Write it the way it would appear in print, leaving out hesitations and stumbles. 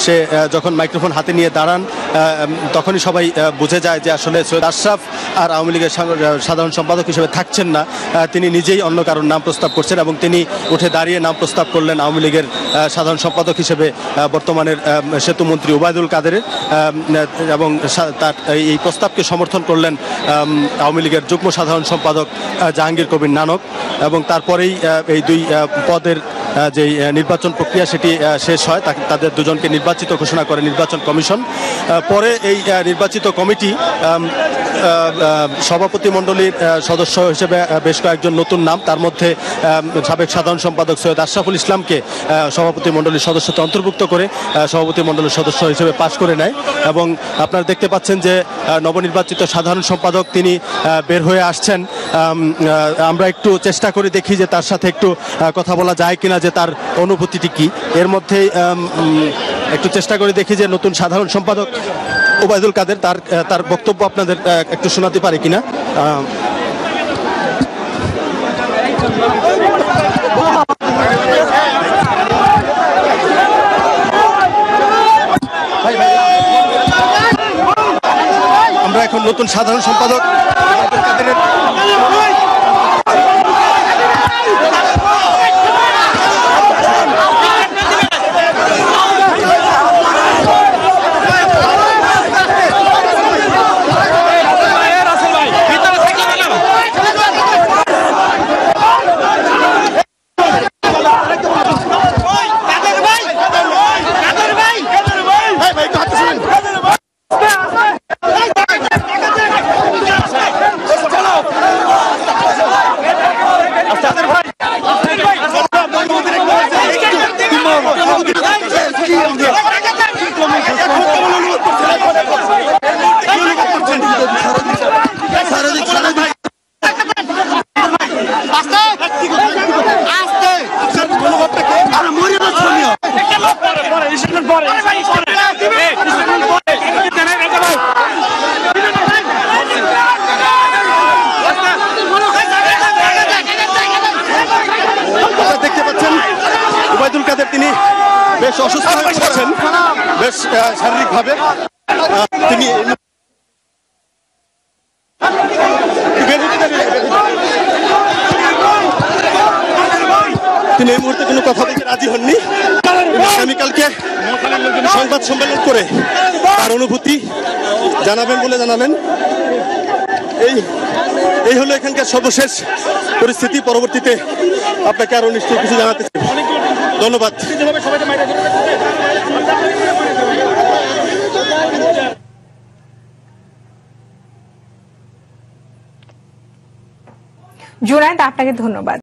সে যখন মাইক্রোফোন হাতে নিয়ে দাঁড়ান তখনই সবাই বুঝে যায় যে আসলে সৈয়দ আশরাফ আর আওয়ামী লীগের সাধারণ সম্পাদক হিসেবে থাকছেন না, তিনি নিজেই অন্য কারোর নাম প্রস্তাব করছেন এবং তিনি উঠে দাঁড়িয়ে নাম প্রস্তাব করলেন আওয়ামী লীগের সাধারণ সম্পাদক হিসেবে বর্তমানের সেতুমন্ত্রী ওবায়দুল কাদেরের, এবং তার এই প্রস্তাবকে সমর্থন করলেন আওয়ামী লীগের যুগ্ম সাধারণ সম্পাদক জাহাঙ্গীর কবির নানক। এবং তারপরেই এই দুই পদের যে নির্বাচন প্রক্রিয়া সেটি শেষ হয়, তাদের দুজনকে নির্বাচিত ঘোষণা করে নির্বাচন কমিশন। পরে এই নির্বাচিত কমিটি সভাপতি মণ্ডলীর সদস্য হিসেবে বেশ কয়েকজন নতুন নাম, তার মধ্যে সাবেক সাধারণ সম্পাদক সৈয়দ আশরাফুল ইসলামকে সভাপতি মণ্ডলীর সদস্যতে অন্তর্ভুক্ত করে সভাপতি মণ্ডলীর সদস্য হিসেবে পাশ করে নেয়। এবং আপনারা দেখতে পাচ্ছেন যে নবনির্বাচিত সাধারণ সম্পাদক তিনি বের হয়ে আসছেন। আমরা একটু চেষ্টা করে দেখি যে তার সাথে একটু কথা বলা যায় কিনা, যে তার অনুভূতিটি কি। এর মধ্যে একটু চেষ্টা করে দেখি যে নতুন সাধারণ সম্পাদক ওবায়দুল কাদের তার বক্তব্য আপনাদের একটু শোনাতে পারে কিনা। আমরা এখন নতুন সাধারণ সম্পাদক ওবায়দুল কাদেরের ওবায়দুল কাদের তিনি বেশ অসুস্থ হয়ে পড়েছেন, বেশ শারীরিকভাবে তিনি এই মুহূর্তে কোনো কথা বলতে রাজি হননি। আগামীকালকে সংবাদ সম্মেলন করে তার অনুভূতি জানাবেন বলে জানালেন। এই হলো এখানকার সর্বশেষ পরিস্থিতি। পরবর্তীতে আপনাকে আরো নিশ্চয়ই কিছু জানাতে চাই। ধন্যবাদ। জুনায়েদ, আপনাকে ধন্যবাদ।